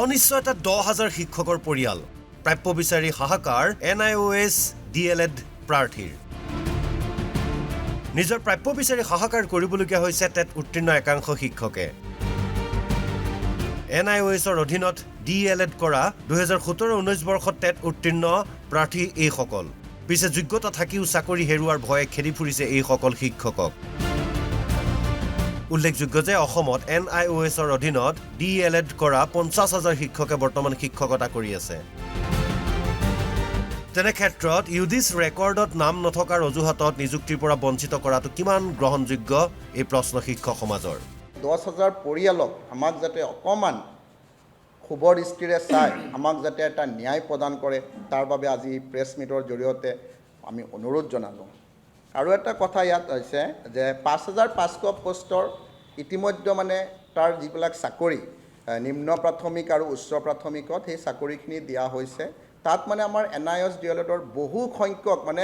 অনিশ্চয়তা 10,000 শিক্ষকৰ পৰিয়াল প্ৰাপ্য বিচাৰি হাহাকাৰ NIOS DLED প্ৰাৰ্থীৰ নিজৰ প্ৰাপ্য বিচাৰি হাহাকাৰ কৰিবলগীয়া হৈছে টেট উত্তীৰ্ণ একাংশ শিক্ষকে NIOSৰ অধীনত DLED কৰা 2017-19 বৰ্ষত টেট উত্তীৰ্ণ প্ৰাৰ্থী এইসকল পিছে যোগ্যতা থাকিও চাকৰি হেৰুৱাৰ ভয়ে খেদি ফুৰিছে এইসকল শিক্ষকক উল্লেখযোগ্য যে অসমত NIOSৰ অধীনত DLED কৰা 50,000 শিক্ষকে বৰ্তমান শিক্ষকতা কৰি আছে তেনে ক্ষেত্ৰত UG's ৰেকৰ্ডত নাম নথকাৰ অজুহাতত নিযুক্তিৰ পৰা বঞ্চিত কৰাটো কিমান গ্ৰহণযোগ্য এই প্ৰশ্ন শিক্ষক সমাজৰ 10,000 পৰিয়ালক আমাক যাতে অকমান খুব দৃষ্টিৰে চাই আমাক যাতে এটা ন্যায় প্ৰদান কৰে তাৰ বাবে আজি প্ৰেছ মিটৰ জৰিয়তে আমি অনুৰোধ জনালোঁ আৰু এটা কথা ইয়াত হৈছে যে 5,500 পোষ্টৰ ইতিমধ্যে মানে তাৰ যিবিলাক চাকৰি নিম্ন প্ৰাথমিক আৰু উচ্চ প্ৰাথমিকত সেই চাকৰিখিনি দিয়া হৈছে তাত মানে আমাৰ NIOS DLEDৰ বহু সংখ্যক মানে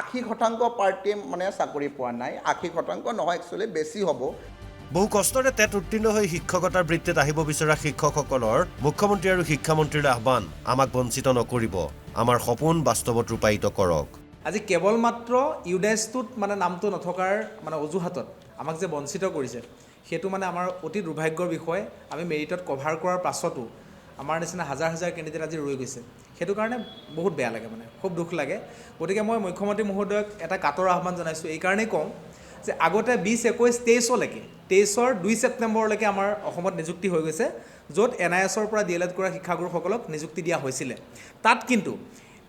80% পাৰ্টি মানে চাকৰি পোৱা নাই 80% নহয় একচুৱেলি বেছি হ'ব বহু কষ্টৰে টেট উত্তীৰ্ণ হৈ শিক্ষকতাৰ বৃত্তিত আহিব বিচৰা শিক্ষকসকলৰ মুখ্যমন্ত্ৰী আৰু শিক্ষামন্ত্ৰীৰ আহ্বান আমাক বঞ্চিত নকৰিব আমাৰ সপোন বাস্তৱত ৰূপায়িত কৰক আজি কেৱল মাত্ৰ ইউডেছটোত মানে নামটো নথকাৰ মানে অজুহাতত আমাক যে বঞ্চিত কৰিছে সেইটো মানে আমাৰ অতি দুৰ্ভাগ্যৰ বিষয় আমি মেৰিটত কভাৰ কৰাৰ পাছতো আমাৰ নিচিনা হাজাৰ হাজাৰ কেণ্ডিডেট আজি ৰৈ গৈছে সেইটো কাৰণে বহুত বেয়া লাগে মানে খুব দুখ লাগে গতিকে মই মুখ্যমন্ত্ৰী মহোদয়ক এটা কাটৰ আহ্বান জনাইছোঁ এই কাৰণেই কওঁ যে আগতে 20, 21, 23লৈকে 23ৰ 2 ছেপ্টেম্বৰলৈকে আমাৰ অসমত নিযুক্তি হৈ গৈছে য'ত NIOSৰ পৰা DLED কৰা শিক্ষাগুৰুসকলক নিযুক্তি দিয়া হৈছিলে তাত কিন্তু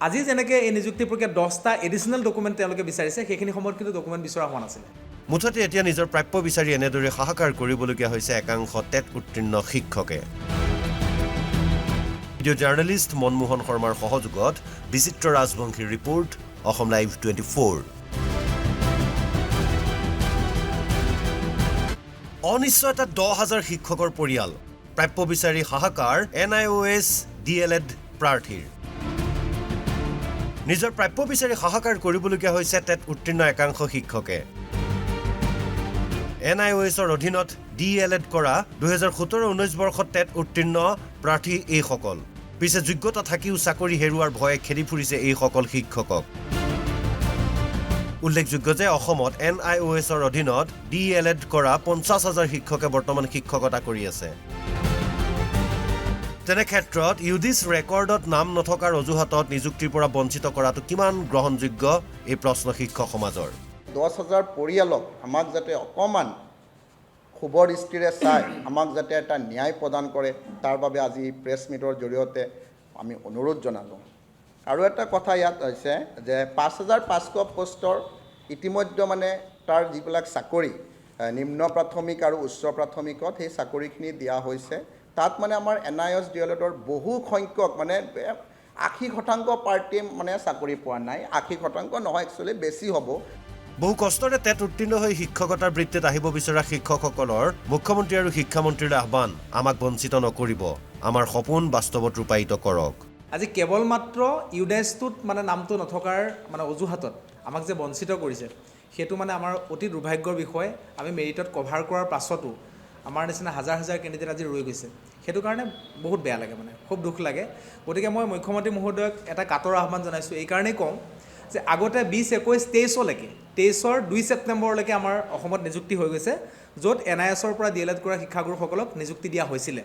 আজি যেনেকৈ এই নিযুক্তি প্ৰক্ৰিয়া 10টা এডিশ্যনেল ডকুমেণ্ট তেওঁলোকে বিচাৰিছে সেইখিনি সময়ত কিন্তু ডকুমেণ্ট বিচৰা হোৱা নাছিলে মুঠতে এতিয়া নিজৰ প্ৰাপ্য বিচাৰি এনেদৰে হাহাকাৰ কৰিবলগীয়া হৈছে একাংশ টেট উত্তীৰ্ণ শিক্ষকে ভিডিঅ' জাৰ্নেলিষ্ট মনমোহন শৰ্মাৰ সহযোগত বিচিত্ৰ ৰাজবংশীৰ ৰিপৰ্ট অসম লাইভ 24 অনিশ্চয়তা 10,000 শিক্ষকৰ পৰিয়াল প্ৰাপ্য বিচাৰি হাহাকাৰ NIOS DLED প্ৰাৰ্থীৰ নিজৰ প্ৰাপ্য বিচাৰি হাহাকাৰ কৰিবলগীয়া হৈছে টেট উত্তীৰ্ণ একাংশ শিক্ষকে NIOSৰ অধীনত DLED কৰা 2017-19 বৰ্ষত টেট উত্তীৰ্ণ প্ৰাৰ্থী এইসকল পিছে যোগ্যতা থাকিও চাকৰি হেৰুৱাৰ ভয়ে খেদি ফুৰিছে এইসকল শিক্ষকক উল্লেখযোগ্য যে অসমত NIOSৰ অধীনত DLED কৰা 50,000 শিক্ষকে বৰ্তমান শিক্ষকতা কৰি আছে তেনে ক্ষেত্ৰত UG's ৰেকৰ্ডত নাম নথকাৰ অজুহাতত নিযুক্তিৰ পৰা বঞ্চিত কৰাটো কিমান গ্ৰহণযোগ্য এই প্ৰশ্ন শিক্ষক সমাজৰ 10,000 পৰিয়ালক আমাক যাতে অকমান খুব দৃষ্টিৰে চাই আমাক যাতে এটা ন্যায় প্ৰদান কৰে তাৰ বাবে আজি প্ৰেছ মিটৰ জৰিয়তে আমি অনুৰোধ জনালোঁ আৰু এটা কথা ইয়াত হৈছে যে 5,500 পোষ্টৰ ইতিমধ্যে মানে তাৰ যিবিলাক চাকৰি নিম্ন প্ৰাথমিক আৰু উচ্চ প্ৰাথমিকত সেই চাকৰিখিনি দিয়া হৈছে তাত মানে আমাৰ NIOS DLEDৰ বহু সংখ্যক মানে 80% পাৰ্টি মানে চাকৰি পোৱা নাই 80% নহয় একচুৱেলি বেছি হ'ব বহু কষ্টৰে টেট উত্তীৰ্ণ হৈ শিক্ষকতাৰ বৃত্তিত আহিব বিচৰা শিক্ষকসকলৰ মুখ্যমন্ত্ৰী আৰু শিক্ষামন্ত্ৰীৰ আহ্বান আমাক বঞ্চিত নকৰিব আমাৰ সপোন বাস্তৱত ৰূপায়িত কৰক আজি কেৱল মাত্ৰ ইউডেছটোত মানে নামটো নথকাৰ মানে অজুহাতত আমাক যে বঞ্চিত কৰিছে সেইটো মানে আমাৰ অতি দুৰ্ভাগ্যৰ বিষয় আমি মেৰিটত কভাৰ কৰাৰ পাছতো আমাৰ নিচিনা হাজাৰ হাজাৰ কেণ্ডিডেট আজি ৰৈ গৈছে সেইটো কাৰণে বহুত বেয়া লাগে মানে খুব দুখ লাগে গতিকে মই মুখ্যমন্ত্ৰী মহোদয়ক এটা কাটৰ আহ্বান জনাইছোঁ এই কাৰণেই কওঁ যে আগতে 20, 21, 23লৈকে 23ৰ 2 ছেপ্টেম্বৰলৈকে আমাৰ অসমত নিযুক্তি হৈ গৈছে য'ত NIOSৰ পৰা DLED কৰা শিক্ষাগুৰুসকলক নিযুক্তি দিয়া হৈছিলে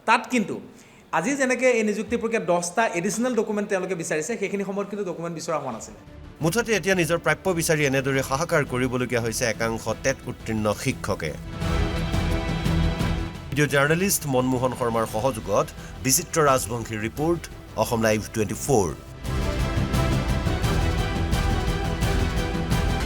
তাত কিন্তু আজি যেনেকৈ এই নিযুক্তি প্ৰক্ৰিয়া 10টা এডিশ্যনেল ডকুমেণ্ট তেওঁলোকে বিচাৰিছে সেইখিনি সময়ত কিন্তু ডকুমেণ্ট বিচৰা হোৱা নাছিলে মুঠতে এতিয়া নিজৰ প্ৰাপ্য বিচাৰি এনেদৰে হাহাকাৰ কৰিবলগীয়া হৈছে একাংশ টেট উত্তীৰ্ণ শিক্ষকে ভিডিঅ' জাৰ্নেলিষ্ট মনমোহন শৰ্মাৰ সহযোগত বিচিত্ৰ ৰাজবংশীৰ ৰিপৰ্ট অসম লাইভ 24